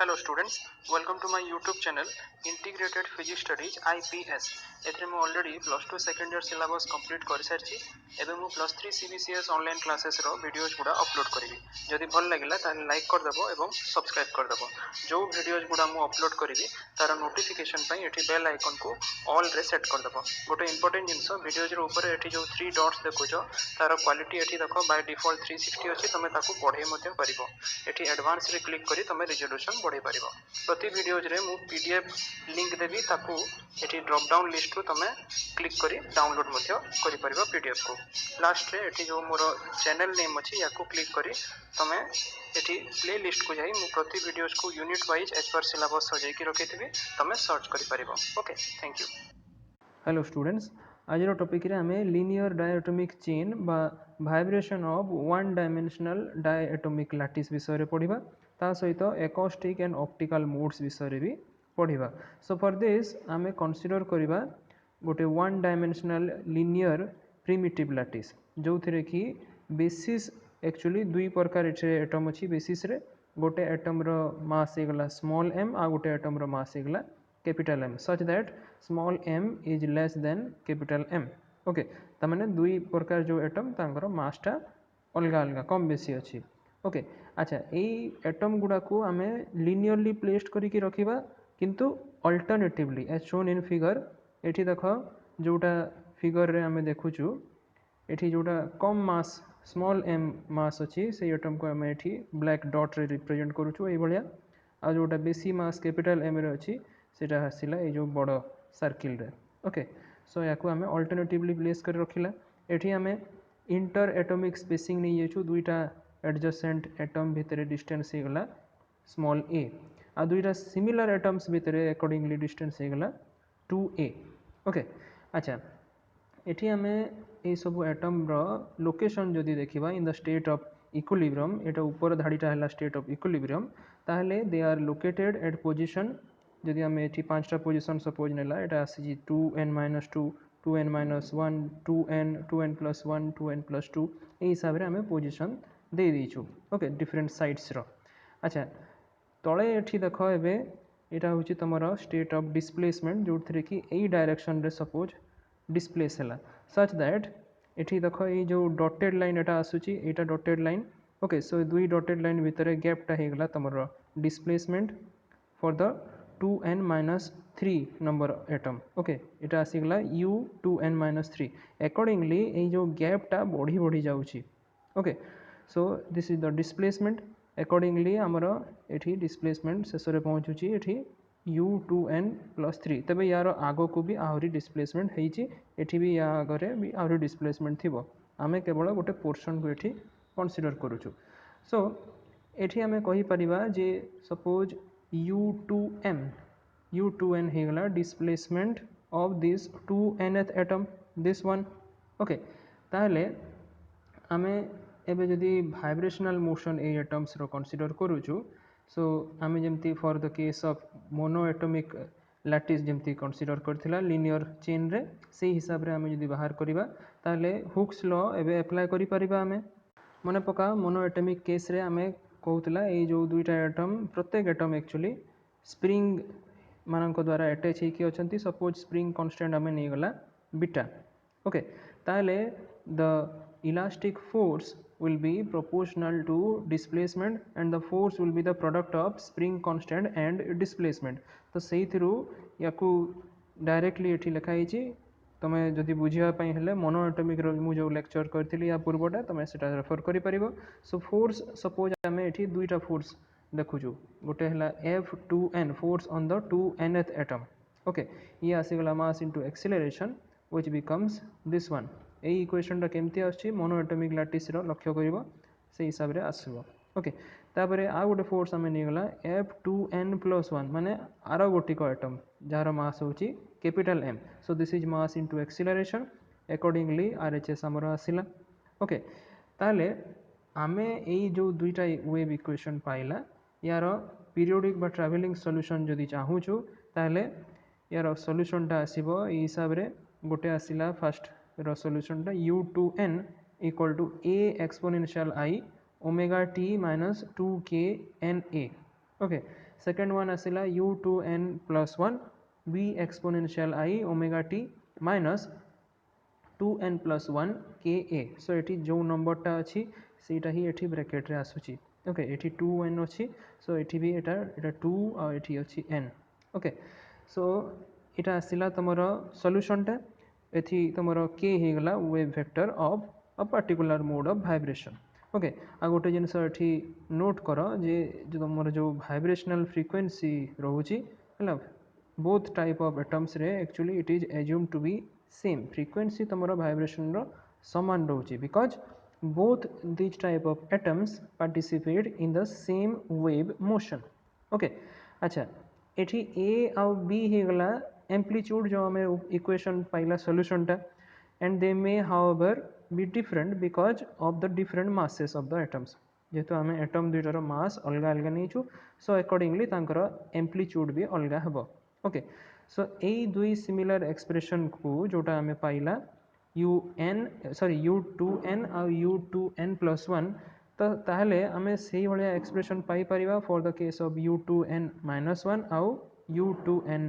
Hello students, welcome to my YouTube channel Integrated Physics Studies IPS. एथरे मु already plus 2 second year syllabus complete कर सारछि एबे मु plus 3 CBCS online classes रो videos गुडा upload करिवि जदि भल लागिला ताले लाइक कर देबो एवं सब्सक्राइब कर देबो जो वीडियोस गुडा मु अपलोड करिवि तार नोटिफिकेशन पई एठी बेल आइकन को ऑल रे सेट कर देबो गोटे इंपोर्टेंट जिंस वीडियोस रो ऊपर एठी जो 3 डॉट्स देखुछो तार क्वालिटी एठी देखो बाय डिफॉल्ट 360 अछि तमे ताकू बढ़े मध्ये परिबो एठी एडवांस रे क्लिक करी तमे रिजोल्यूशन बढ़े परिबो प्रति वीडियोज रे मु पीडीएफ लिंक देबी ताकू एठी ड्रॉप डाउन लिस्ट रो तमे क्लिक करी डाउनलोड मध्ये करि परिबो पीडीएफ को लास्ट रे एठी जो मोर चैनल नेम अछि याकू क्लिक करी तमे एठी प्ले लिस्ट को जाई मु प्रति वीडियोज को unit wise as per syllabus सजाई की रखिथिबी तमे सर्च करि परिबो okay thank you. Hello students आज टॉपिक रे हमें लीनियर डायटोमिक चेन बा vibration of one dimensional diatomic lattice विषय पढ़िबा ता सहित एकॉस्टिक एंड ऑप्टिकल मोड्स विषय भी पढ़िबा। सो फॉर दिस आमे कंसीडर करिबा गोटे one dimensional linear primitive lattice जो थिरे कि बेसिस एक्चुअली दुई प्रकार एटम अछि बेसिस रे गोटे एटम रो मास हेगला स्मॉल m आ गोटे एटम रो मास हेगला capital M such that small m is less than capital M okay तमाने दुई प्रकार जो एटम तांकर मासटा अलग अलग कम बेसी अछि ओके अच्छा एई एटम गुडा को आमे लिनियरली प्लेस्ड करिकि रखिबा किंतु alternatively as shown in figure एठी देखो जोटा फिगर रे आमे देखुछु एठी जोटा कम मास स्मॉल m मास अछि से एटम को आमे एठी ब्लैक डॉट रे रिप्रेजेंट करूछु एई भलिया आ जोटा बेसी मास कैपिटल M रे अछि सेटा हसिला ए जो बड़ सर्किल रे ओके सो याकू आमे अल्टरनेटिवली प्लेस कर रखिला एठी आमे इंटर एटॉमिक स्पेसिंग नै येछु दुईटा एडजेसेंट एटम भितरे डिस्टेंस हेगला स्मॉल a आ दुईटा सिमिलर एटम्स भितरे अकॉर्डिंगली डिस्टेंस हेगला 2a ओके अच्छा एठी आमे ए सब एटम रो लोकेशन जदी देखिबा in the state of equilibrium एटा ऊपर धाडीटा हला स्टेट ऑफ इक्विलिब्रियम ताहले they are located at position जदि आमे एठी पांचटा पोजीशन सपोज नेला एटा आसी 2n-2 2n-1 2n 2n+1 2n+2 ए हिसाब रे आमे पोजीशन दे दिछु ओके डिफरेंट साइड्स रो अच्छा तळे एठी देखो एबे एटा होची तमरो स्टेट ऑफ डिस्प्लेसमेंट जो थरे कि एई डायरेक्शन रे सपोज डिस्प्लेस हला सच दैट एठी देखो ए जो डॉटेड लाइन एटा आसुची एटा डॉटेड लाइन ओके सो दुई डॉटेड लाइन भितरे गैपटा हेगला तमरो displacement for the 2n-3 number atom okay एटा आसीगला u 2n-3 अकॉर्डिंगली ए जो गैपटा बढ़ी बढ़ी जाउची okay so this is the displacement accordingly हमरो एठी डिस्प्लेसमेंट शेषरे पहुंचुची एठी u2n+3 तबे यार आगो को भी आहुरी डिस्प्लेसमेंट हेची एठी भी या आगरे भी आहुरी डिस्प्लेसमेंट थिबो आमे केवल गोटे पोर्शन को एठी कंसीडर करूछु सो एठी आमे कहि परिबा जे सपोज u2n हेगला displacement of this 2nth atom this one okay ताहले आमे एबे जदी वाइब्रेशनल मोशन ए एटम्स रो कंसीडर करूछु सो आमे जेमती for the case of mono atomic lattice जेमती कंसीडर करथिला लीनियर चेन रे से हिसाब रे आमे जदी बाहर करिबा ताहले हुक्स लॉ एबे अप्लाई करि परिबा आमे मने पका मोनो एटॉमिक केस रे आमे कहउतला ए जो दुईटा एटम प्रत्येक एटम एक्चुअली स्प्रिंग मानक द्वारा अटैच हेकी अछंती सपोज स्प्रिंग कांस्टेंट आमे नै गला बीटा ओके ताहले the elastic force will be proportional to displacement and the force will be the product of spring constant and displacement तो सही थ्रू याकू डायरेक्टली एठी लिखा हिची तमे जदि बुझिया पई हेले मोनो एटॉमिक रो मु जो लेक्चर करथिली या पूर्वटा तमे सेटा रेफर करि परिबो सो फोर्स सपोज आमे एठी दुईटा फोर्स देखुछु गोटे हला F2n force on the 2nth atom okay ये आसी गला mass into acceleration which becomes this one A equation टा केमती आछि मोनो एटॉमिक लैटिस रो लक्ष्य करिवो से हिसाब रे आसीबो ओके तापरे आ गोटे फोर्स हमें नै गला F2n+1 माने आरो गोटी को एटम जार मास होची capital M so this is mass into acceleration accordingly RHS हमरो आसिला ओके ताले आमे एई जो दुईटा वेव इक्वेशन पाइला यार पीरियोडिक बा ट्रैवलिंग सॉल्यूशन जदि चाहूछु ताले यार सॉल्यूशन टा आसीबो ए हिसाब रे गोटे आसिला फर्स्ट रो सॉल्यूशन टा u2n equal to a exponential I omega t minus 2k na okay second one आसला u2n plus 1 b exponential i omega t minus 2n plus 1 ka so ये जो नंबरटा अच्छी सेटा ही ये ब्रैकेट रे आसुची ओके ये 2n अच्छी सो ये भी एटा 2 और ये अच्छी n ओके सो यहाँ आसला तुम सॉल्यूशनटा एथि तुम के हो गला wave vector of a particular mode of vibration okay आ गोटे जिनस ये नोट कर जे जो तुम जो वाइब्रेशनल फ्रिक्वेंसी रोची है बोथ टाइप ऑफ एटम्स रे actually it is assume to be same frequency तुम वाइब्रेशन रो समान रोची because both these type of atoms participate in the same wave motion okay अच्छा एठी ए आउ बी हो गला एम्पलीट्यूड जो हमें इक्वेशन पाइला सॉल्यूशनटा and they may however be different because of the different masses of the atoms जेहेतु आम एटम दुईटार मास अलग अलग नहीं सो अकॉर्डिंगली तांकर एम्पलीट्यूड भी अलग हम ओके सो यही दुई सिमिलर एक्सप्रेशन को जोटा आम पाइला u2n आउ u2n प्लस 1 तो ताहले आमे से भाया एक्सप्रेशन पाई परिबा for the case of u2n minus 1 आउ u2n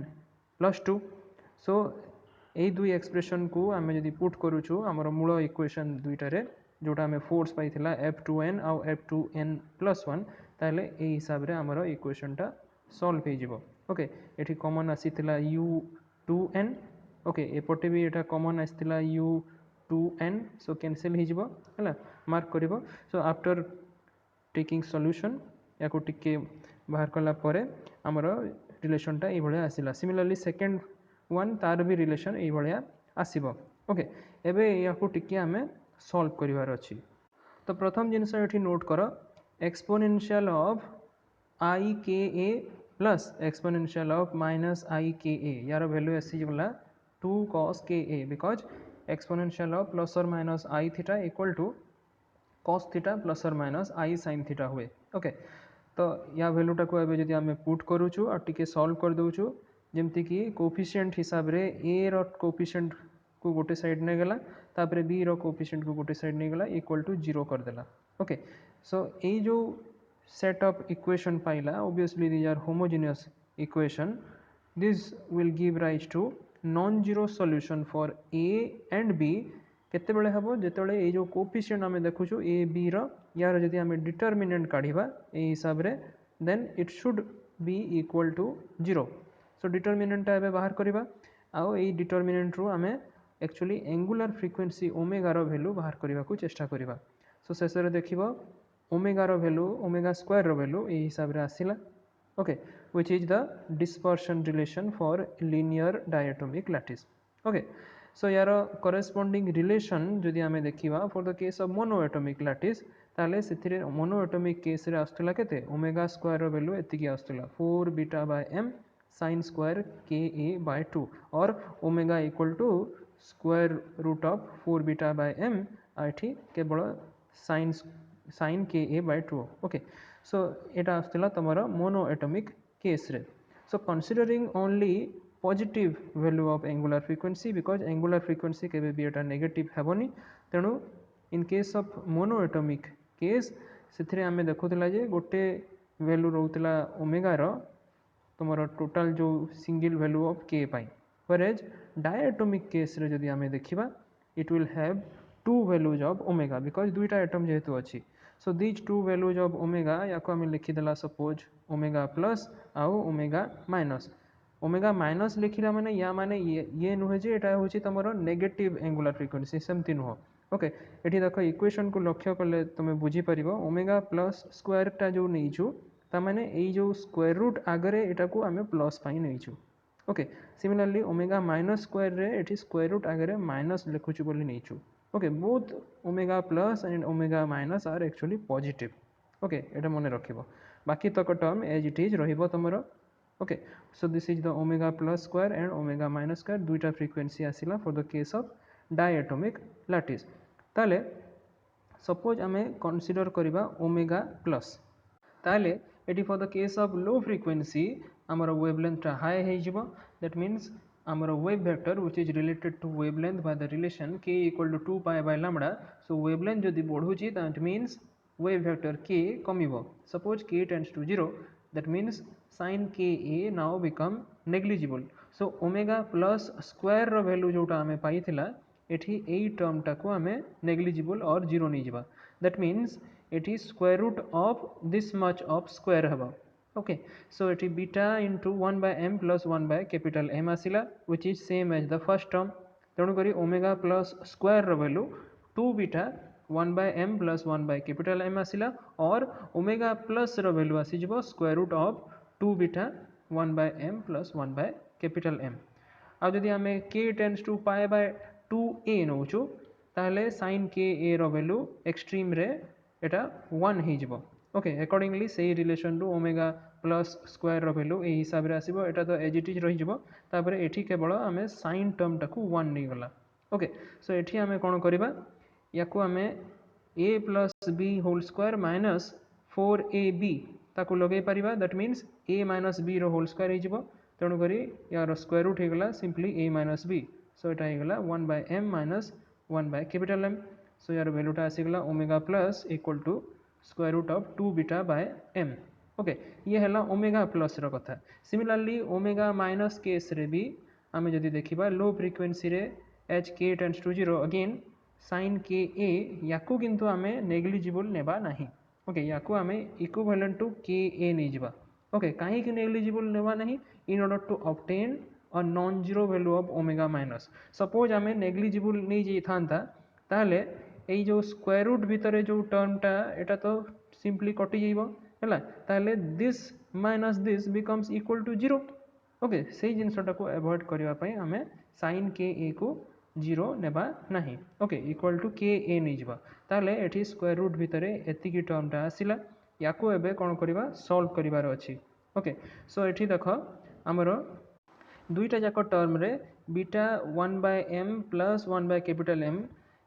प्लस 2 सो यही दुई एक्सप्रेशन को आमे जदि पुट करूछु हमर मूल इक्वेशन दुईटारे जोटा आमे फोर्स पाइथिला f2n आउ f2n प्लस 1 ताहले एही हिसाब रे हमर इक्वेशनटा सॉल्व हो जिवो ओके एठी कॉमन आसीथिला u2n ओके एपटे भी एटा कॉमन आसला u2n सो कैंसिल हो है मार्क कर सो आफ्टर टेकिंग सॉल्यूशन या टिके बाहर कला परे आमर रिलेशनटा ये आसला सिमिलरली सेकेंड वन तार भी रिलेशन ये आसब ओके एबे या टिके आमे सॉल्व करिवार अछि तो प्रथम जिनस ये नोट कर एक्सपोनेंशियल ऑफ आई के ए प्लस एक्सपोनेंशियल ऑफ माइनस आई के ए यार value आसीगला 2 cos ka because exponential of plus or minus I theta equal to cos theta plus or minus I sin theta हुए ओके तो या वैल्यूटा को एबे जदि आमे पुट करूछु और टिके सॉल्व कर दउछु जेमति कि कोफिशिएंट हिसाब रे a रो कोफिशिएंट को गोटे साइड ने गला तापरे b रो कोफिशिएंट को गोटे साइड ने गला इक्वल टू 0 कर देला ओके सो ए जो सेट ऑफ इक्वेशन पाइला obviously these are homogeneous equation this will give rise to non zero solution for A and B केते बेले हबो जेतेबेले ए जो कोफिशिएंट आमे देखुछु ए बी रो यार जदि आमे डिटरमिनेंट काढिबा ए हिसाब रे then it should be equal to 0 so determinant एबे बाहर करिबा आउ ए डिटरमिनेंट रो आमे एक्चुअली एंगुलर फ्रिक्वेंसी ओमेगा रो वैल्यू बाहर करिबा को चेष्टा करिबा सो शेष रे देखिबो ओमेगा रो वैल्यू ओमेगा स्क्वायर रो वैल्यू ए हिसाब रे आसिला okay which is the dispersion relation for linear diatomic lattice okay so यार corresponding relation जदि आमे देखिबा for the case of monoatomic lattice ताले सेथिरे monoatomic case रे आस्तला केते ओमेगा स्क्वायर रो वैल्यू एतिकी आस्तला 4 beta by m sin square ka by 2 और omega equal to square root of 4 beta by m आठी केवल sin ka by 2 okay so एटा आस्तला तमरा मोनोएटॉमिक केस रे so considering only positive value of angular frequency because angular frequency केबे भी एटा नेगेटिव हेबनी तेणु in case of monoatomic case सेथिरे आमे देखुतला जे गोटे वैल्यू रहउतला ओमेगा रो तमरा टोटल जो सिंगल वैल्यू ऑफ के पाई व्हेरेज डायटोमिक केस रे जदि आमे देखिबा it will have to values of omega because दुईटा एटम जेहेतु अछि so these two values of omega या को आम लिखिदेला सपोज ओमेगा प्लस आउ ओमेगा माइनस लिखिला माने या माने ये नुहे जे एटा होची तमरो नेगेटिव एंगुलर फ्रिक्वेंसी सेमती नुह ओके एठी देखो इक्वेशन को लक्ष्य कले तुम बुझी परिबो ओमेगा प्लस स्क्वायर टा जो नैछु ता माने एई जो स्क्वायर रूट आगरे एटा को आमे प्लस पाई नैछु okay similarly omega minus square रे एठी स्क्वायर रूट आगरे माइनस लिखुछु बोली नैछु okay both omega plus and omega minus are actually positive okay eta mone rakhibo baki तक term as it is रहिबो तमरो okay so this is the omega plus square and omega minus square दुईटा frequency आसिला for the case of diatomic lattice ताले suppose आमे consider करिबा omega plus ताले eighty for the case of low frequency amara wavelength टा high हे जिवो that means our wave vector which is related to wavelength by the relation k equal to 2 pi by lambda so wavelength jodi बढ़ुची that means wave vector k कमिबो suppose k tends to 0 that means sin ka now become negligible. So omega plus square row value जोटा हमें पाई थिला एठी एई term टाको हमें negligible और zero नहीं जिबा. that means एठी square root of this much of square हबा. okay, so एठी beta into 1 by m plus 1 by capital M आसिला which is same as the first term. तेणु करी ओमेगा प्लस स्क्वायर रो value 2 beta 1 by m plus 1 by capital M आसिला और omega plus रो value आसी जिवो square root of 2 beta 1 by m plus 1 by capital M. आ जदि आमे k tends to pi by 2a नउछु ताले sin ka रो वैल्यू एक्सट्रीम रे एटा 1 हे जिवो. ओके, अकॉर्डिंगली सेही रिलेशन रु ओमेगा प्लस स्क्वायर रो वैल्यू एही हिसाब रे आसीबो. एटा तो एज इट इज रहि जिवो. तापरे एठी केवल आमे sin टर्म टाकू 1 नै गला. ओके, सो एठी आमे कोन करिबा याकू आमे a plus b whole square minus 4ab ताकू लगे परिबा. That means a minus b रो होल स्क्वायर हे जिवो. तेणु करी यार स्क्वायर रूट हे गला simply a minus b. So एटा हे गला 1 by m minus 1 by capital M. सो यार वैल्यूटा आसी गला omega plus equal to square root of 2 beta by m. Okay, ये है ओमेगा प्लस रो कथा. सिमिलरली ओमेगा माइनस केस रे भी आमे जदि देखिबा लो फ्रीक्वेंसी रे एच के टेंड्स टू 0 अगेन sin के ए याकू किंतु आमे नेग्लिजिबल नेबा नाही. ओके, याकू आमे इक्विवेलेंट टू के ए नै जिबा. ओके, काहे कि नेग्लिजिबल नेबा नाही in order to obtain a non zero value of omega minus. Suppose आमे नेग्लिजिबल नै जे थांता ताले एई जो स्क्वायर रूट भितरे जो टर्मटा एटा तो सिंपली कटि जाइबो हैला. ताले this minus this becomes equal to 0. Okay, सेही जिंसटा को अवॉइड करबा पई हमें sin के ए को 0 नेबा नाही. ओके, इक्वल टू के ए नै जिबा. ताले एठी स्क्वायर रूट भितरे एतिकी टर्मटा आसिला याकू एबे कोन करबा सॉल्व करिवार अछि. ओके, सो एठी देखो हमरो दुईटा जाक टर्म रे beta 1 by m plus 1 by capital M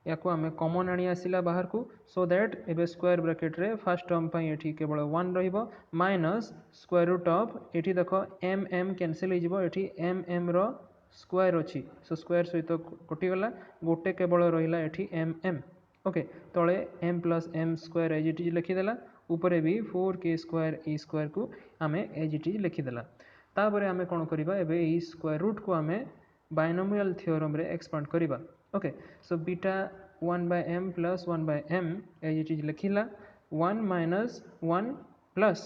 याकू आमे कॉमन आनी आसिला बाहर को. सो दैट एबे स्क्वायर ब्रैकेट रे फर्स्ट टर्म पई एठी केवल 1 रहिबो माइनस स्क्वायर रूट ऑफ एठी देखो m m कैंसिल हे जिवो. एठी m m रो स्क्वायर अछि. सो स्क्वायर सहित कटि गला गोटे केवल रहिला एठी m m. ओके, तळे m plus m square as it is लिखि देला. ऊपरे भी 4k स्क्वायर e स्क्वायर को आमे एज इट इज लिखि देला. तापरे आमे कोन करिबा एबे ई स्क्वायर रूट को आमे बायनोमियल थ्योरम रे एक्सपांड करिबा. Okay, so beta 1 by m plus 1 by m as it is लिखिला 1 minus 1 प्लस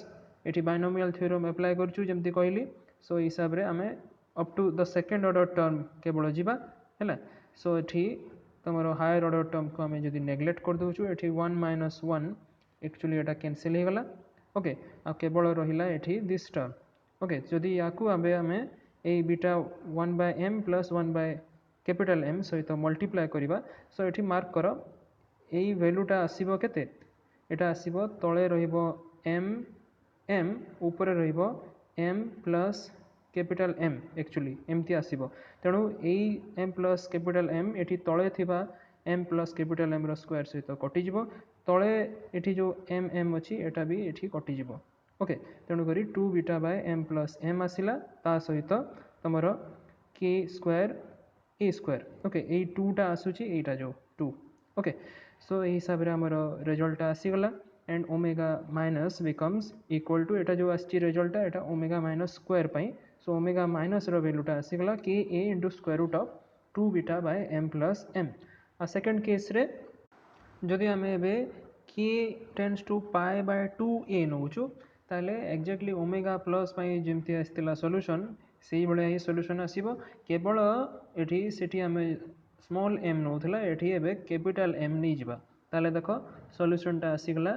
एठी बायनोमियल थ्योरम अप्लाई करछु जेमति कहली. सो हिसाब रे आमे up to the second order term केवल जिबा हैला. सो एठी तमरो हायर ऑर्डर टर्म को आमे जदी नेग्लेक्ट कर दोछु एठी 1 minus 1 एक्चुअली एटा कैंसिल हे गला. ओके, आ केवल रहिला एठी दिस टर्म. ओके, जदी याकू आबे आमे ए beta 1 by m plus 1 by capital M सहित मल्टीप्लाई करिबा. सो एठी मार्क करो एई वैल्यूटा आसीबो केते एटा आसीबो तळे रहिबो m m ऊपर रहिबो m plus capital M actually एमती आसीबो. तेणु एई m plus कैपिटल M एठी तळे थिबा m plus कैपिटल M रो स्क्वायर सहित कटि जिवो. तळे एठी जो m m अछि एटा भी एठी कटि जिवो. ओके, तेणु करी 2 beta by m plus m आसिला ता सहित तमरो k स्क्वायर ए स्क्वायर. ओके, ए 2 टा आसुची एटा जो 2. ओके, सो ए हिसाब रे हमरो रिजल्ट आसी गला and omega minus becomes equal to एटा जो आसी रिजल्ट एटा ओमेगा माइनस स्क्वायर पई. सो ओमेगा माइनस रो वैल्यूटा आसी गला के A into square root of 2 beta by m plus m. आ सेकंड केस रे जदि हमें एबे k tends to pi by 2a नउछु ताले एक्जेक्टली ओमेगा प्लस पई जेमति आस्तिला सॉल्यूशन सेही बळे ही सॉल्यूशन आसीबो. केवल एठी सेठी हमें स्मॉल m नउथला एठी एबे कैपिटल M नै जिबा. ताले देखो सॉल्यूशन ता आसी गला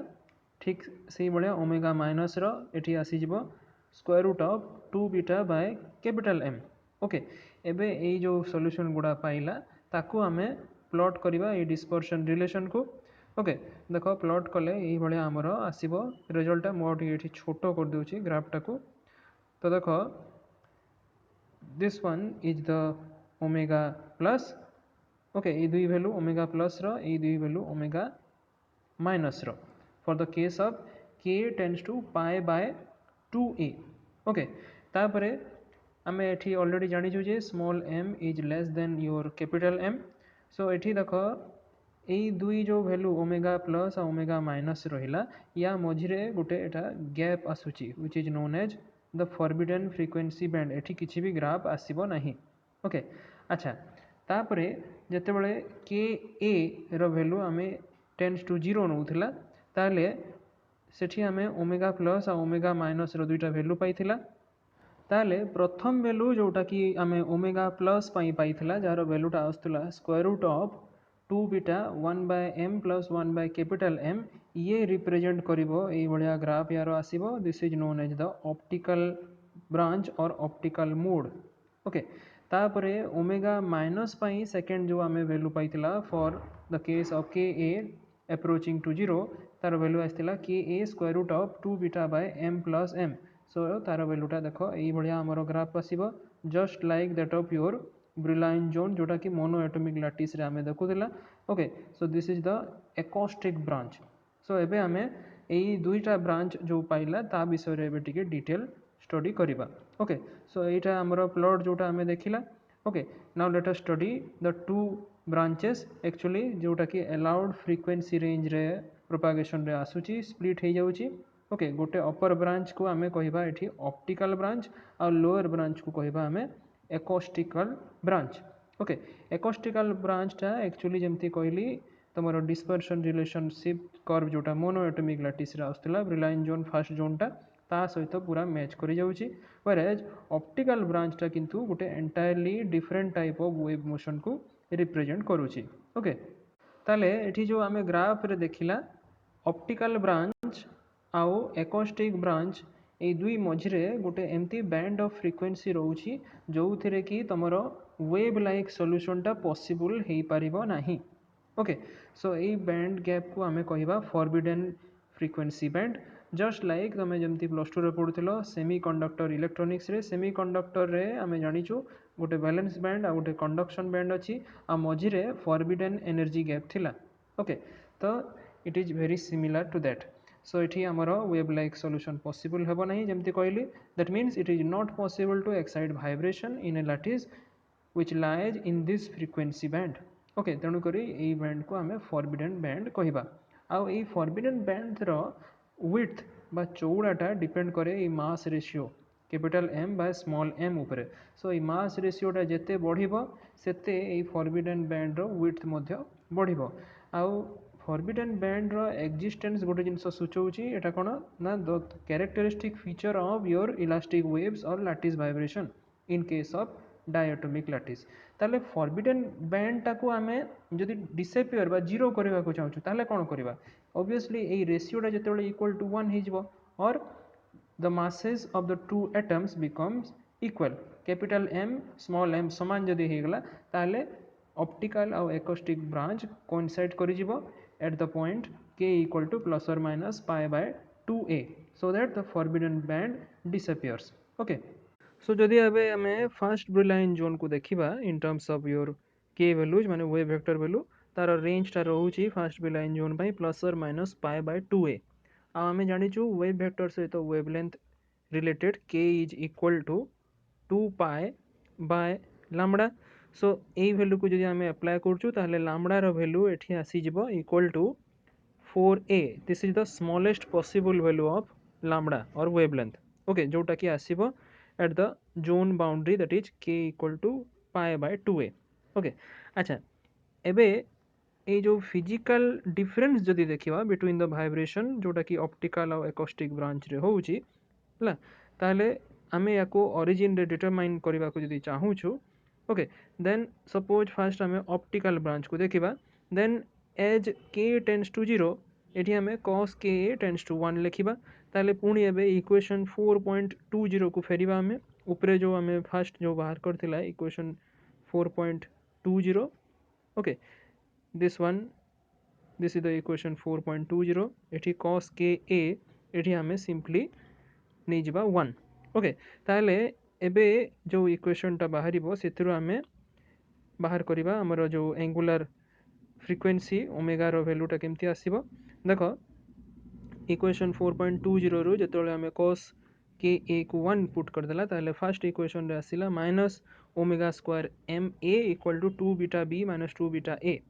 ठीक सेही बळे ओमेगा माइनस रो एठी आसी जिवो square root of 2 beta by capital M. Okay, एबे ए जो सॉल्यूशन गुडा पाइला ताकू हमें प्लॉट करिबा ए डिस्पर्शन रिलेशन को. ओके, देखो प्लॉट कले एही बळे हमरो आसीबो रिजल्ट मोटी एठी छोटो कर देउची ग्राफ टाकू. तो देखो this one is the omega plus. okay, ए दुई वैल्यू ओमेगा प्लस रो ए दुई वैल्यू ओमेगा माइनस रो for the case of k tends to pi by 2a. Okay, तापरे आमे एठी ऑलरेडी जानि छु जे small m is less than your capital M. So एठी देखो यही दुई जो भैल्यू ओमेगा प्लस आ ओमेगा माइनस रहा या मझे गोटे एटा गैप आसूची which is known as the forbidden frequency band एठी किसी भी ग्राफ आसीबो नहीं ओके अच्छा तापरे जेतेबेले के ए रो वैल्यू आमे टेंड्स टू 0 नउथिला ताले सेठी आमे ओमेगा प्लस आ ओमेगा माइनस रो दुईटा वैल्यू पाइथिला ताले प्रथम वैल्यू जोटा कि आमे ओमेगा प्लस पाइथिला जार वैल्यूटा आसुला square root of 2 beta 1 by m plus 1 by capital M ये रिप्रेजेंट करिवो एई भलिया ग्राफ यार आसीबो this is known as the optical branch और ऑप्टिकल मोड ओके तापरे ओमेगा माइनस पाई सेकंड जो आमे वैल्यू पाइथिला for the case of k a approaching to 0 तार वैल्यू आसथिला k a square root of 2 beta by m plus m सो तार वैल्यूटा देख ये आमर ग्राफ आसो just like that of your Brillouin zone जोटा कि मोनो एटॉमिक लैटिस रे आमे देखुला okay so this is the acoustic branch so एबे आमे यही दुईटा ब्रांच जो पाइला ता विषय रे एबे टिके डिटेल स्टडी करिबा ओके सो एटा हमर प्लॉट जोटा आमे देखिला okay now let us study the two branches actually जोटा कि अलाउड फ्रीक्वेंसी रेंज रे प्रोपागेशन रे आसुची स्प्लिट हो जाउची ओके गोटे अपर ब्रांच को आमे कहिबा एठी ऑप्टिकल ब्रांच और लोअर ब्रांच को कहिबा आमे acoustical branch okay acoustical branch टा एक्चुअली जेमती कहली तमरो डिस्पर्शन रिलेशनशिप कर्व जोटा मोनो एटॉमिक लैटिस रे आस्तला ब्रिलाइन जोन फर्स्ट जोन टा ता सहित पूरा मैच करि जाउची व्हेरेज ऑप्टिकल ब्रांच टा किंतु गोटे entirely different type of wave motion को रिप्रेजेंट करूची ओके ताले एठी जो आमे ग्राफ रे देखिला ऑप्टिकल ब्रांच आउ एकॉस्टिक ब्रांच ए दुई मझिरे गोटे एमती बैंड ऑफ फ्रीक्वेंसी रोची जो थिरे कि तमरो वेव लाइक सॉल्यूशन टा पॉसिबल हे परिबो नाही ओके सो ए बैंड गैप को आमे कहिबा forbidden frequency band just like तमे जमती प्लस 2 रे पढुथिलो सेमीकंडक्टर इलेक्ट्रोनिक्स रे सेमीकंडक्टर रे आमे जानिचु गोटे वैलेंस बैंड आ गोटे कंडक्शन बैंड अछि आ मझिरे फॉरबिडन एनर्जी गैप थिला ओके तो it is very similar to that so ये आमर वेव लाइक सॉल्यूशन पॉसिबल हेबो नहीं जमती कहली that means it is not possible to excite vibration in a lattice which lies in this frequency band okay तेणु करी A band को आमे फॉरबिडन बैंड कहिबा आउ ए फॉरबिडन बैंड रो विड्थ बा चौड़ाटा डिपेंड करे ए mass ratio capital M by small m उपरे सो ए मास रेशियोटा जेते बढ़िबो सेते ए फॉरबिडन बैंड रो विड्थ मध्य बढ़िबो आउ फॉरबिडन बैंड रो एक्जिस्टेंस गोटे जिनस सूचौची एटा कोन ना the characteristic feature of your elastic waves or lattice vibration in case of diatomic lattice ताले फॉरबिडन बैंड टाको आमे जदि डिसअपियर बा जीरो करबा को चाहू ताले कोन करबा ऑब्वियसली ए रेशियोटा जेतेबेले इक्वल टू 1 हिजबो और the masses of the two atoms becomes equal capital M small m समान जदि हे गला ताले ऑप्टिकल और एकॉस्टिक ब्रांच कोइंसाइड करि जिवो at the point k equal to plus or minus pi by 2a so that the forbidden band disappears okay so जदि एबे हमें फर्स्ट ब्रिलाइन जोन को देखिबा in terms of your k values माने wave vector value तार range टा रहउची first Brillouin zone by plus or minus pi by 2a आ हमें जानिचु वेव वेक्टर सहित wavelength related k is equal to 2 pi by lambda so यही value को जदि आमे अप्लाई करछु ताहले लैम्बडा रो वैल्यू एठी आसी जिवो equal to 4a this is the smallest possible value of lambda or wavelength okay जोटा कि आसीबो at the zone boundary that is k equal to pi by 2a okay अच्छा एबे ए जो फिजिकल डिफरेंस जदि देखिबा बिटवीन द वाइब्रेशन जोटा कि ऑप्टिकल और एकॉस्टिक ब्रांच रे होउची हला ताहले आमे याको ओरिजिन रे डिटरमाइन करबा को जदि चाहूछु ओके देन सपोज फर्स्ट आमे ऑप्टिकल ब्रांच को देखिबा then as k tends to 0 एठी आमे cos k टेंड्स टू 1 लिखिबा ताले पुणी एबे इक्वेशन 4.20 को फेरिबा आमे ऊपरे जो आमे फर्स्ट जो बाहर करथिला equation 4.20 okay this one this is the equation 4.20 एठी cos k a एठी आमे सिंपली नै जिबा 1 ओके ताले एबे जो इक्वेशन टा बाहरिबो सेथिरो आमे बाहर करिबा हमर जो एंगुलर फ्रीक्वेंसी ओमेगा रो वैल्यू टा केमती आसीबो देखो इक्वेशन 4.20 रो जेतोले आमे cos k a को 1 पुट कर देला ताले फर्स्ट इक्वेशन रे आसीला minus omega square m a equal to 2 beta b minus 2 beta a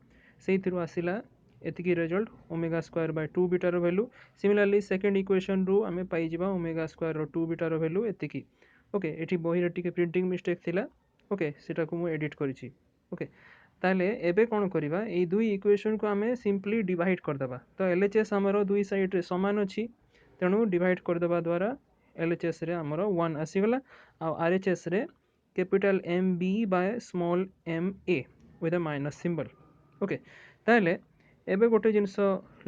से आसला एतिकी रिजल्ट ओमेगा स्क्वायर बाय 2 बीटार वैल्यू। सिमिलरली सेकेंड इक्वेशन रु आम पाई ओमेगा स्क्वायर 2 बीटार वैल्यू एतिकी। ओके एटी बही टिके प्रिंटिंग मिस्टेक थिला। ओके सेटा को मु एडिट करिछि। ओके ताले एबे कोन करबा ए दुई इक्वेशन को आमे सिंपली डिवाइड कर दबा। तो एलएचएस हमरो दुई साइड रे समान अछि तेणु डिवाइड कर दबा द्वारा एलएचएस रे हमरो 1 आसी गला आ आरएचएस रे capital M B by small M A with a minus symbol. Okay ताले एबे गोटे जिनस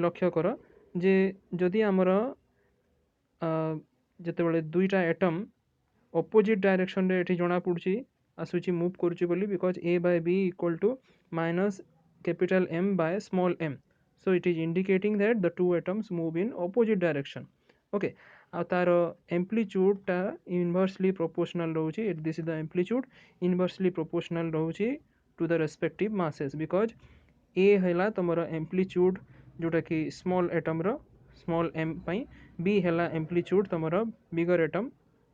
लक्ष्य कर जे जदि हमरो जेतेबेले दुईटा एटम ऑपोजिट डायरेक्शन रे एठी जणा पड़ुची आसुची मूव करूची बोली because a by b equal to minus capital M by small m, so it is indicating that the two atoms move in opposite direction. Okay आ तार एम्पलीट्यूड टा इनवर्सली प्रोपोर्शनल रहउची, this is the amplitude inversely proportional रहउची to the respective masses because ए हैला तमरो amplitude जोटा कि स्मॉल एटम रो स्मॉल m पई, b हैला एम्पलीट्यूड तमरो बिगर एटम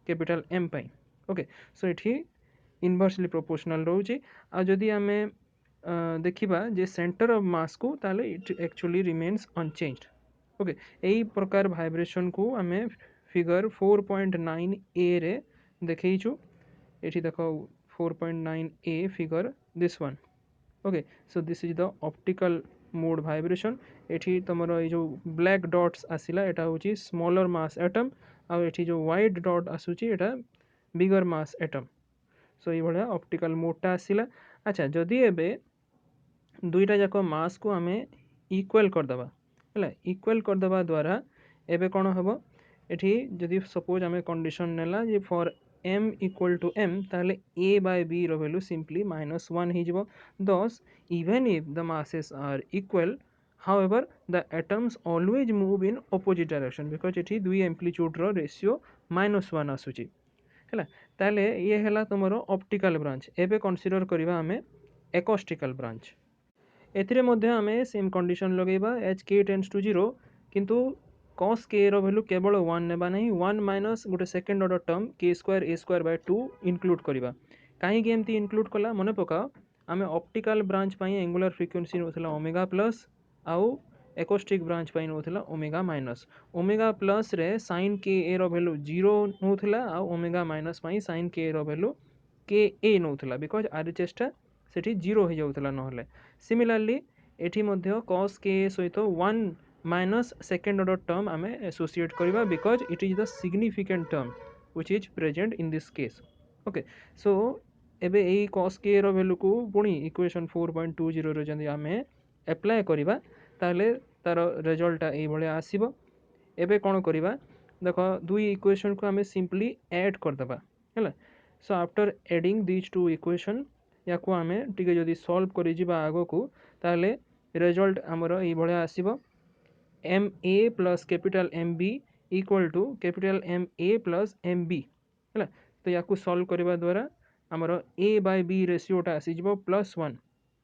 कैपिटल M पई। ओके सो एठी इनवर्सली प्रोपोर्शनल रोचे। आ जदि आमे देखिबा जे सेंटर ऑफ मास को ताले it actually remains unchanged. Okay एई प्रकार वाइब्रेशन को आमे फिगर 4.9 ए रे देखैछु। एठी देखो 4.9 ए figure this one. Okay so this is the optical mode vibration. एठी तमरो ए जो ब्लैक डॉट्स आसिला एटा होची स्मॉलर मास एटम आ एठी जो व्हाइट डॉट आसुची एटा बिगर मास एटम। सो ये भाया ऑप्टिकल मोडटा आसिला। अच्छा जदि एबे दुईटा जाक मास को आमे इक्वल कर दबा हैला, इक्वल कर दबा द्वारा एबे कोन हबो एठी जदि सपोज आमे कंडीशन नेला जे for m equal to m ताले a बाय b रो वैल्यू सिंपली -1 ही जिवो। Thus even if the masses are equal however the atoms always move in opposite direction because एठी दुई एम्पलीट्यूड रो रेशियो -1 आसुची हैला। ताले ये हैला तुमरो ऑप्टिकल ब्रांच। एबे कंसीडर करिवा हमें एकॉस्टिकल ब्रांच। एथिरे मध्ये हमें सेम कंडीशन लगेबा एच के टेंड्स टू 0 किंतु cos k रो वैल्यू केवल 1 नेबा नहीं 1 माइनस गोटे second order term k square a square by 2 include करिबा। काहे कि एमती इंक्लूड कला मने पकाओ हमें ऑप्टिकल ब्रांच पई एंगुलर फ्रीक्वेंसी नोथला ओमेगा प्लस आउ एकॉस्टिक ब्रांच पई नोथला ओमेगा माइनस। ओमेगा प्लस रे sin k a रो वैल्यू 0 नोथला आ ओमेगा माइनस पई sin k रो वैल्यू k a नोथला बिकॉज आरएचएस टा सेठी 0 हो जाउथला नहले। सिमिलरली एठी मध्ये cos k सहित 1 माइनस सेकंड ऑर्डर टर्म आमे एसोसिएट करिबा because it is the significant term which is present in this case. Okay so एबे एई cos k रो वैल्यू को पुणी इक्वेशन 4.20 रो जंदी आमे अप्लाई करिबा ताले तार रिजल्ट एई भलिया आसीबो। एबे कोन करिबा देखो दुई इक्वेशन को आमे सिंपली ऐड कर दबा हैला। So after adding this to equation या को आमे टिके जदी सॉल्व करि जिबा आगो को ताले रिजल्ट हमरो एई भलिया आसीबो M A plus capital M B equal to capital M A plus M B है। तो या सॉल्व करने द्वारा आमर ए बाय बी रेशियोटा आसीज +1।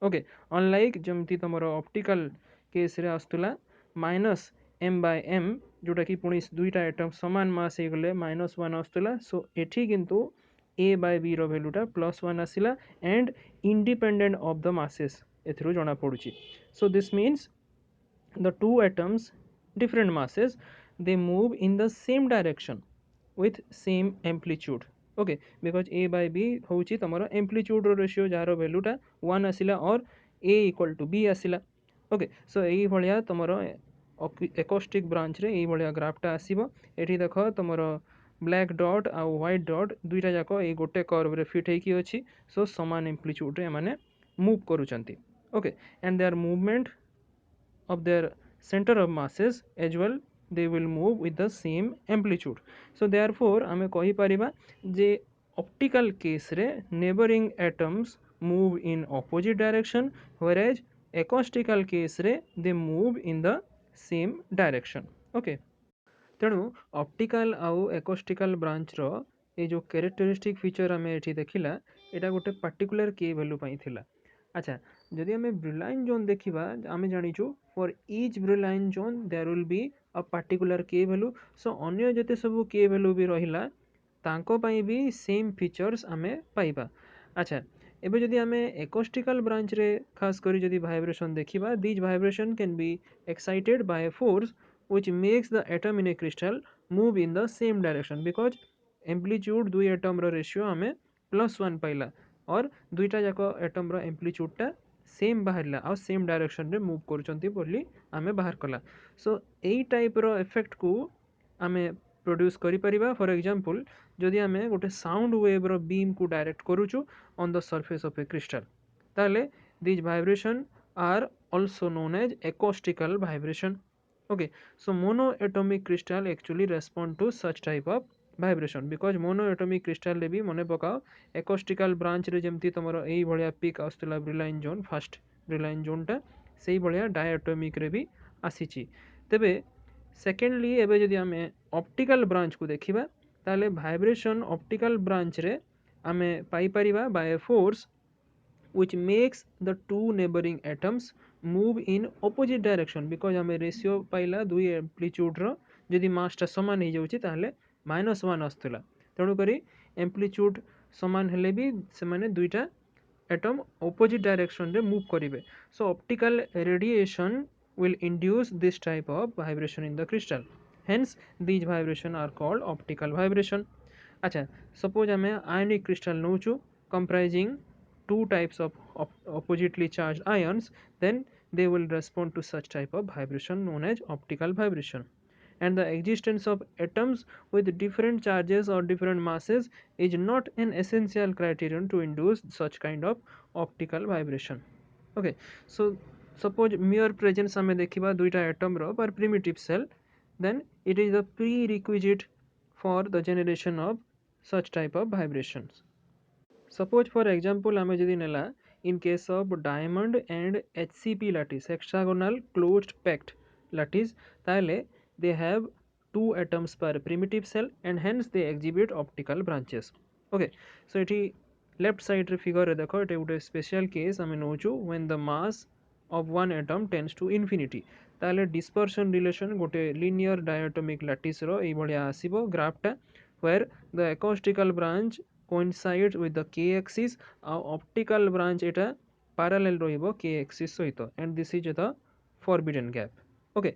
ओके अनलाइक जमती तुम ऑप्टिकल केस रे आसुला माइनस एम बाय एम जोटा कि पुणी दुईटा एटम समान मास हो गले -1 आसुला। सो एठी किंतु ए बाय बी रो वैल्यूटा +1 आसिला and independent of the masses एथरू जना पड़ुची। So this means the two atoms different masses they move in the same direction with same amplitude। okay because a by b होची तमरो amplitude रो ratio जार वैल्यूटा 1 आसिला और a इक्वल टू b आसिला। ओके सो एई भलिया तमरो एकॉस्टिक ब्रांच रे एई भलिया ग्राफटा आसीबो। एठी देखो तमरो ब्लैक डॉट आ व्हाइट डॉट दुईटा जाको ए गोटे कर्व रे फिट हेकी अछि। सो समान एम्पलीट्यूड रे माने मूव करूचंती। Okay and their movement of their center of masses as well they will move with the same amplitude। so therefore आमे कहि परिबा जे optical case रे neighboring atoms move in opposite direction whereas acoustical case रे they move in the same direction। okay तेणु optical आउ acoustical branch रो ये जो characteristic feature आमे एठी देखिला एटा गोटे पर्टिकुलर के वैल्यू पई थिला। अच्छा जदि आमे ब्रिलाइन जोन देखिबा आमे जानिछु for each Brillouin zone there will be a particular K value. सो अन्य जते सब के वैल्यू भी रहिला तांको पई भी सेम फीचर्स आमे पाइबा। अच्छा एबे जदि आमे एकोस्टिकल ब्रांच रे खास करी जदि वाइब्रेशन देखिबा these vibration can be excited by force which makes the atom in a crystal move in the same direction because amplitude दुई एटम रो रेशियो आमे +1 पाइला और दुईटा जाक एटम रो एम्प्लीट्यूड टा सेम बाहरला और सेम डायरेक्शन रे मूव करचंती बोली आमे बाहर कला सो एई टाइप रो इफेक्ट को आमे प्रोड्यूस करि परिबा फॉर एग्जांपल जदि आमे गोटे साउंड वेव रो बीम को डायरेक्ट करूछु on the surface of a crystal ताले these vibration are also known as acoustical vibration. Okay, so monoatomic crystal actually respond to such type of vibration because monoatomic crystal रे भी मने पकाओ acoustical branch रे जेमती तमरो एई भलिया pick आस्तला ब्रिलाइन zone first Brillouin zone टा सेई भलिया diatomic रे भी आसीची तेबे सेकेंडली एबे जदि आमे ऑप्टिकल ब्रांच को देखिबा ताले वाइब्रेशन ऑप्टिकल ब्रांच रे आमे पाई परिबा by force which makes the two neighboring atoms move in opposite direction because आमे रेशियो पाइला दुई एम्प्लीट्यूड रो जदि मास टा समान हो जाउची ताले -1 आस्तला तेणु करी एम्प्लीट्यूड समान हेले भी से माने दुईटा एटम opposite direction रे मूव करिवे so optical radiation will induce this type of vibration in the crystal hence these vibration are called optical vibration अच्छा suppose आमे ionic crystal नौचु comprising two types of oppositely charged ions then they will respond to such type of vibration known as optical vibration and the existence of atoms with different charges or different masses is not an essential criterion to induce such kind of optical vibration okay so suppose mere presence ame dekhiba duita atom ro per primitive cell then it is a prerequisite for the generation of such type of vibrations suppose for example ame jodi nela in case of diamond and HCP lattice hexagonal closed packed lattice tale they have two atoms per primitive cell and hence they exhibit optical branches okay so eti left side re figure re dekho eti gote special case ame nochu when the mass of one atom tends to infinity tale dispersion relation gote linear diatomic lattice ro ei bhaliya asibo graph ta where the acoustical branch coincides with the k axis optical branch eta parallel rohibo k axis sohito and this is the forbidden gap okay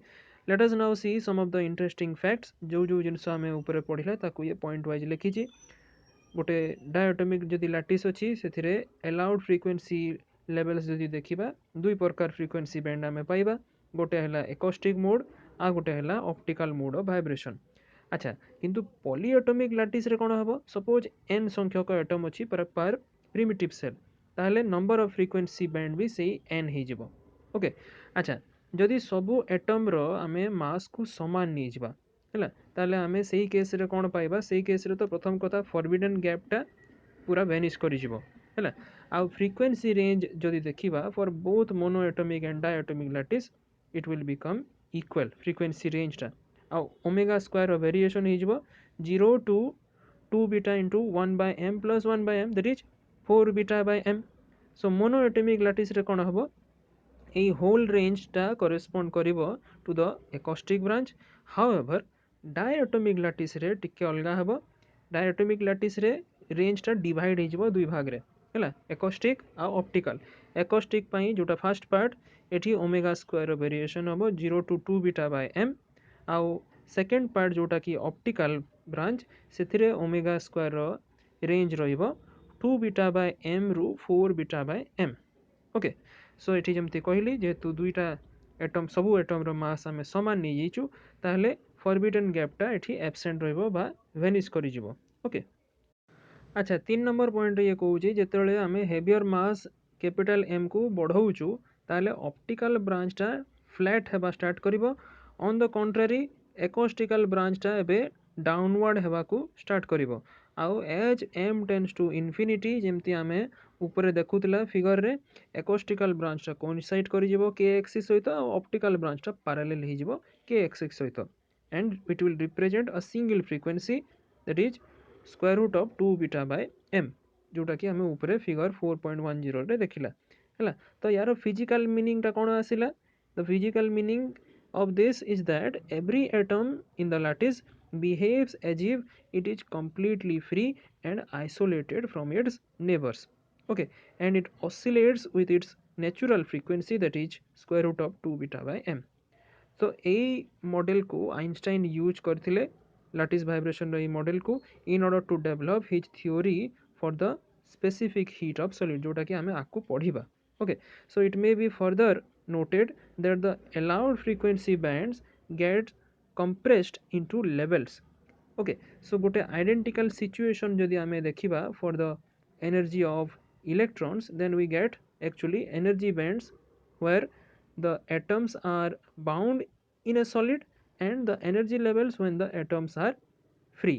let us now see some of the interesting facts जो जो जिनस आम ऊपर पढ़िला ताकू ये point wise लिखी गोटे diatomic जदि lattice अच्छी से अलाउड फ्रिक्वेंसी लेवल्स जदि देखा दुई प्रकार फ्रिक्वेंसी बैंड आम पाइबा गोटे है एकॉस्टिक मोड आ गोटे है ऑप्टिकल मोड ऑफ वाइब्रेशन अच्छा किंतु पॉलीएटॉमिक लैटिस रे कोन हबो सपोज n संख्यक एटम अछि पर प्रिमिटिव सेल ताहले नंबर ऑफ फ्रिक्वेंसी बैंड भी सेही n हे जिवो ओके अच्छा जदि सबु एटम रो आमे मास को समान नै जिबा हैला ताहले आमे सेही केस रे कोन पाइबा सेही केस रे तो प्रथम कथा फॉरबिडन गैप टा पूरा वैनिश करि जिवो हैला आ फ्रिक्वेंसी रेंज जदि देखिबा for both monoatomic and diatomic lattice it will become equal frequency range टा ओमेगा स्क्वायर वेरिएशन हो 0 to 2 beta into 1 by m plus 1 by m that is 4 beta by m so monoatomic lattice रे कोन हबो ए whole range टा correspond करिवो to the acoustic branch however diatomic lattice रे टिके अलगा हबो डायटोमिक लैटिस रे रेंज टा डिवाइड हो दुई भाग रे हैला एकॉस्टिक आ ऑप्टिकल एकॉस्टिक पई जोटा फर्स्ट पार्ट एठी ओमेगा स्क्वायर वेरिएशन हबो 0 to 2 beta by m आउ सेकेंड पार्ट जोटा कि ऑप्टिकल ब्रांच से ओमेगा स्क्वायर रेंज रहिबो 2 बीटा बाय m रु 4 beta by m okay so एठी जमती कहली जेहेतु दुईटा एटम सबु एटम रो मास आमे समान नै जाइछु ताहले फॉरबिडन गैप टा एठी एब्सेंट रहिबो बा वेनिश करि जिवो ओके अच्छा 3 नंबर पॉइंट ये कहूची जेतेबेले आमे हेवियर मास कैपिटल M को बढ़ाउछु ताहले ऑप्टिकल ब्रांच टा फ्लैट हेबा स्टार्ट करिवो on the contrary acoustical branch टा एबे डाउनवर्ड हेबा को स्टार्ट करिवो आउ as m tends to infinity जेमती आमे ऊपर देखुतला फिगर रे एकॉस्टिकल ब्रांच टा कोइंसाइड करि जिवो k एक्सिस सहित ऑप्टिकल ब्रांच टा पैरेलल हे जिवो k एक्सिस सहित and it will represent a single frequency that is square root of 2 beta by m जोटा कि हमें ऊपर फिगर 4.10 रे देखिला हैला तो यार फिजिकल मीनिंग टा कोन आसिला the physical meaning of this is that every atom in the lattice behaves as if it is completely free and isolated from its neighbors okay, and it oscillates with its natural frequency, that is square root of 2 beta by m. तो यही model को Einstein use करथिले lattice vibration रो model को in order to develop his theory for the specific heat of solid जोटा कि आमे आकु पढ़िबा okay so it may be further noted that the allowed frequency bands get compressed into levels okay so gote identical situation jodi ame dekhiba for the energy of electrons then we get actually energy bands where the atoms are bound in a solid and the energy levels when the atoms are free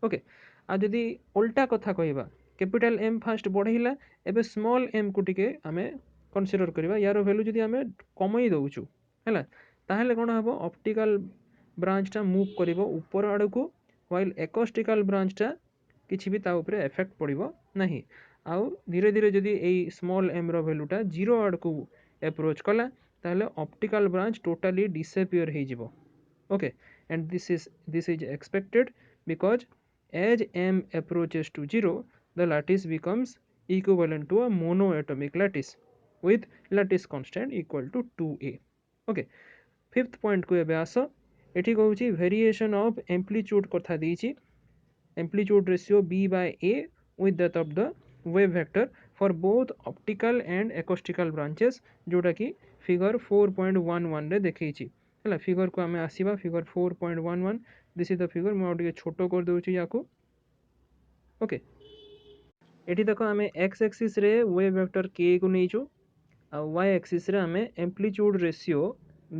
okay आ जदि उल्टा कथा कहबा capital M fast बढ़ेला एबे small M को टिके आमे consider करबा यार वैल्यू जदि आमे कमई दउछु हैला ताहेले कोन हबो ऑप्टिकल ब्रांच टा मूव करिवो ऊपर आड़ को व्हाइल एकॉस्टिकल ब्रांच टा किछि भी ता ऊपर इफेक्ट पड़िबो नाही आउ धीरे धीरे जदि एई स्मॉल एम रो वैल्यू टा 0 आड़ को अप्रोच कला ताहले ऑप्टिकल ब्रांच टोटली डिसअपियर हो जिवो okay and this is expected because as m approaches to 0 the lattice becomes equivalent to a monoatomic lattice with lattice constant equal to 2a okay fifth point को एबे आस एठी कहूची variation of amplitude कथा देइची amplitude ratio b by a with that of the wave vector for both optical and acoustical branches जोटा कि figure 4.11 रे देखैछि हला figure को आमे आसीबा figure 4.11 this is the figure मो टिके छोटो कर दोछि याकू ओके एठी देखो आमे x एक्सिस रे वेव वेक्टर k को नेइछु आ y एक्सिस रे आमे amplitude ratio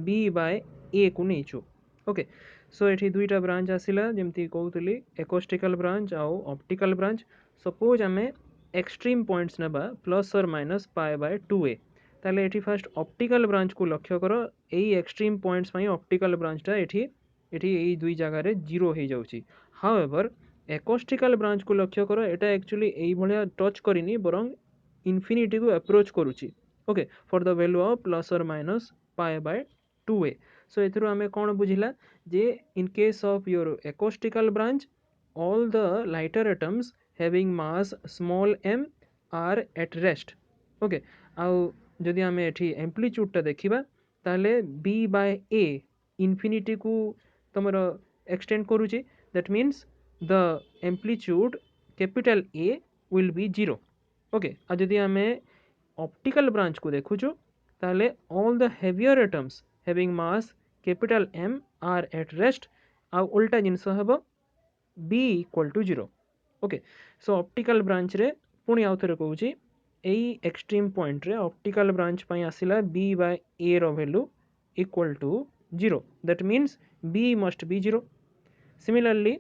b by a को नेइछु ओके सो एठी दुईटा ब्रांच आसिला जेमती कहउतली एकॉस्टिकल ब्रांच आ ऑप्टिकल ब्रांच सपोज आमे एक्सट्रीम पॉइंट्स नेबा plus or minus pi by 2a ताले एठी फर्स्ट ऑप्टिकल ब्रांच को लक्ष्य करो एई एक्सट्रीम पॉइंट्स पई ऑप्टिकल ब्रांचटा एठी एई दुई जगह रे जीरो हो जाउची हाउएवर एकॉस्टिकल ब्रांच को लक्ष्य करो एटा एक्चुअली एई भलिया टच करिनी बरंग इन्फिनिटी को अप्रोच करूची okay for the value of plus or minus pi by 2a सो एथरो आमे कोन बुझिला जे in case of your acoustical branch all the lighter atoms having mass small m are at rest okay आउ जदि आमे एठी एम्प्लीट्यूड टा देखिबा ताले b by a infinity को तमर एक्सटेंड करूची that means the amplitude capital A will be 0 okay आ जदि आमे ऑप्टिकल ब्रांच को देखुछु ताले all the heavier atoms having mass capital M are at rest आ उल्टा जिनस हबो b equal to 0 okay so optical branch रे पुणी आउ थरे कहूची एई एक्सट्रीम पॉइंट रे ऑप्टिकल ब्रांच पई आसिला b by a रो value equal to 0 that means b must be 0 similarly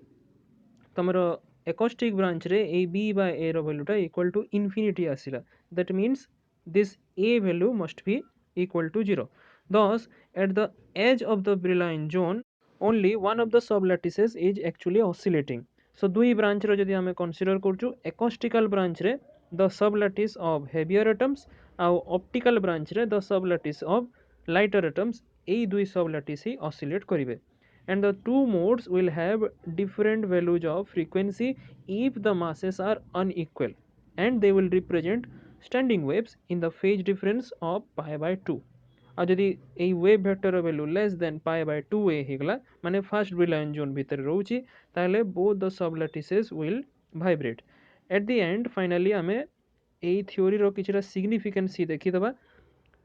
तमरो acoustic branch रे ए b by a रो वैल्यू टा equal to infinity आसिला that means this a value must be equal to 0 thus at the edge of the Brillouin zone only one of the sublattices is actually oscillating so दुई branch रो जदि हमें consider करछु acoustical branch रे the sublattice of heavier atoms ଆଉ optical branch रे the sublattice of lighter atoms এই দুই sublattice ही oscillate करिवे and the two modes will have different values of frequency if the masses are unequal and they will represent standing waves in the phase difference of pi by 2 आ जदि एई wave vector value less than pi by 2a हिगला माने first Brillouin zone भीतर रहउची ताले both the sublattices will vibrate at the and finally आमे एई थ्योरी रो किछरा सिग्निफिकेंस ही देखि दबा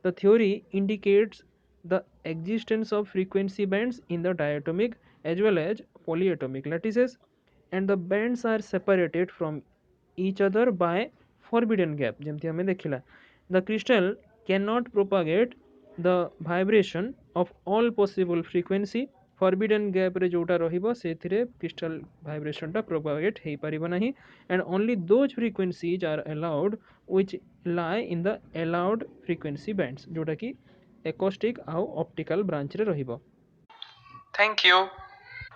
the theory indicates the existence of frequency bands in the diatomic as well as polyatomic lattices and the bands are separated from each other by forbidden gap जेमति हमें देखिला the crystal cannot propagate the vibration of all possible frequency forbidden gap रे जोटा रहिबो सेथिरे crystal vibration टा propagate हेई परिबो नाही and only those frequencies are allowed which lie in the allowed frequency bands जोटा कि acoustic आउ optical branch रे रहिबो थैंक यू